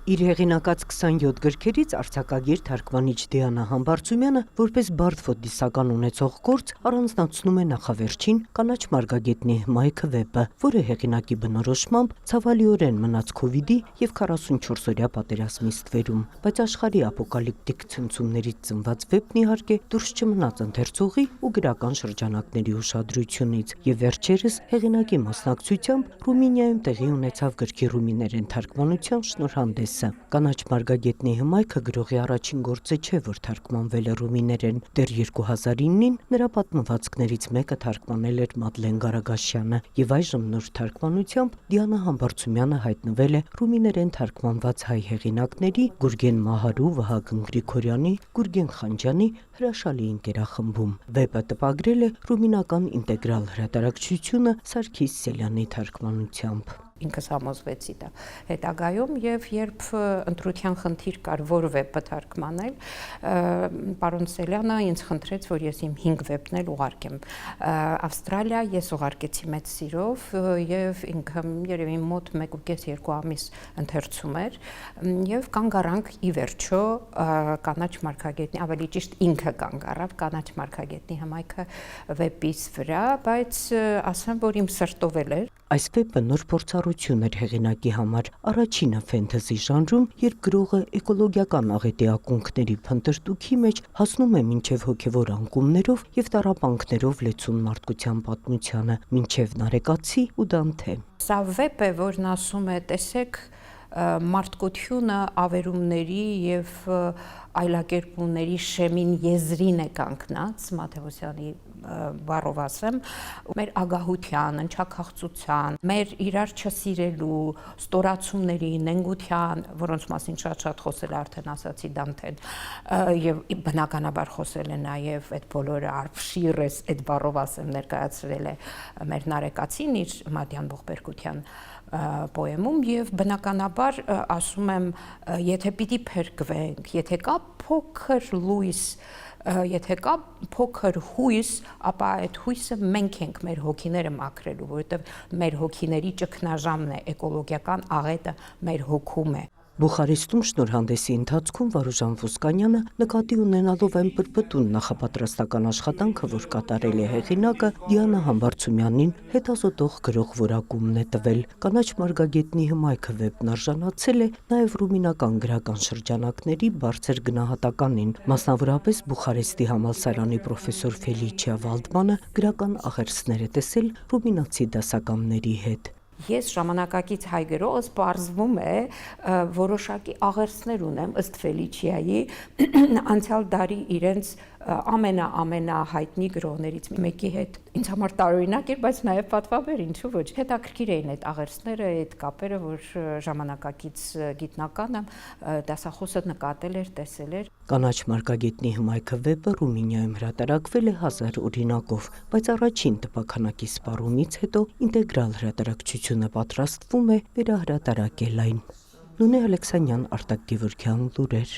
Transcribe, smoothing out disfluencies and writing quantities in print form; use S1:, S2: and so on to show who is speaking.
S1: Իր հեղինակած 27 գրքերից արձակագիր թարգմանիչ Դիանա Համբարձումյանը որպես բարդ ֆոտիսական ունեցող գործ առանձնացնում է նախավերջին կանաչ մարգագետնի Մայքը վեպը, որը հեղինակի բնորոշմամբ ցավալիորեն մնաց Քովիդի եւ 44-օրյա պատերազմի ստվերում, բայց աշխարհի ապոկալիպտիկ ցնցումներից ծնված վեպն իհարկե դուրս չմնաց ընթերցողի ու գրական շրջանակների ուշադրությունից եւ վերջերս հեղինակի մասնակցությամբ Ռումինիայում տեղի ունեցավ գրքի ռումիներեն թարգմանության շնորհանդես։ Կանաչ մարգագետնի հմայքը գրողի առաջին գործը չէ, որ թարգմանվել է ռումիներեն։ Դեռ 2009-ին նրա պատմվածքներից մեկը թարգմանել էր Մադլեն Գարագաշյանը եւ այժմ նոր թարգմանությամբ Դիանա Համբարձումյանը հայտնվել է ռումիներեն թարգմանված հայ հեղինակների Գուրգեն Մահարու, Վահագն Գրիգորյանի, Գուրգեն Խանջյանի հրաշալի ընկերախմբում։ Վեպը տպագրել է ռումինական ինտեգրալ հրատարակչությունը Սարգիս Սելյանի թարգմանությամբ։
S2: Ինքս համոզվեցի դա հետագայում եւ երբ ընտրության խնդիր կար որ վեպը թարգմանել, պարոն Սելյանը ինձ խնդրեց, որ ես իմ 5 վեպն էլ ուղարկեմ Ավստրալիա, ես ուղարկեցի մեծ սիրով եւ ինքը երևի մոտ 1.5-2 ամիս ընթերցում էր եւ կանգ առանք ի վերջո կանաչ մարգագետնի, ավելի ճիշտ ինքը կանգ առավ կանաչ մարգագետնի հմայքը վեպից վրա, բայց ասեմ, որ իմ սրտով էր։
S1: Այս վեպը նոր փորձառություն էր հեղինակի համար, առաջինը ֆենթեզի ժանրում, երբ գրողը էկոլոգիական աղետի ակունքների փնտրտուքի մեջ հասնում է մինչև հոգևոր անկումներով եւ տառապանքներով լեցուն մարդկության պատմությանը, մինչև Նարեկացի ու Դանթե։
S2: Սա վեպ է, որն ասում է, տեսեք, մարդկությունը ավերումների եւ այլակերպումների շեմին եզրին է կանգնած, Մաթեոսյանի բառով ասեմ, մեր ագահության, ընչաքաղցության, մեր իրար չսիրելու, ստորացումների, նենգության, որոնց մասին շատ խոսել է արդեն ասացի Դանթեն, եւ բնականաբար խոսել է նաեւ այդ բոլորը արփշիրես այդ բառով ասեմ ներկայացրել է մեր Նարեկացին իր Մատյան Բողբերգության պոեմում եւ բնականաբար ասում եմ, եթե պիտի փրկվենք, եթե կա փոքր լույս, եթե կա փոքր հույս, ապա այդ հույսը մենք ենք մեր հոգիները մաքրելու, որովհետեւ մեր հոգիների ճգնաժամն է, էկոլոգիական աղետը մեր հոգում է։
S1: Բուխարեստում շնորհանդեսի ընթացքում Վարուժան Ոսկանյանը նկատի ունենալով այն պրպտուն նախապատրաստական աշխատանքը, որ կատարել է հեղինակը, Դիանա Համբարձումյանին հետազոտող գրող որակումն է տվել։ Կանաչ մարգագետնի հմայքը վեպն արժանացել է նաև ռումինական գրական շրջանակների բարձր գնահատականին, մասնավորապես Բուխարեստի համալսարանի պրոֆեսոր Ֆելիչիա Վալդմանը գրական աղերսներ է տեսել ռումինացի դասականների հետ։
S2: Ես ժամանակակից հայ գրողս պարզվում է որոշակի աղերսներ ունեմ ըստ Ֆելիչիայի անցյալ դարի իրենց ամենահայտնի գրողներից մեկի հետ։ Ինձ համար տարօրինակ էր, բայց նաև պատվաբեր, ինչու ոչ։ Հետաքրքիր էին այդ աղերսները, այդ կապերը, որ ժամանակակից գիտնականը դասախոսը նկատել էր, տեսել էր։
S1: Կանաչ մարգագետնի հմայքը վեպը Ռումինիայում հրատարակվել է 1000 օրինակով, բայց առաջին տպաքանակի սպառումից հետո ինտեգրալ հրատարակչությունը պատրաստվում է վերահրատարակել այն։ Նունե Ալեքսանյան, Արտակ Գևորգյան, լուրեր։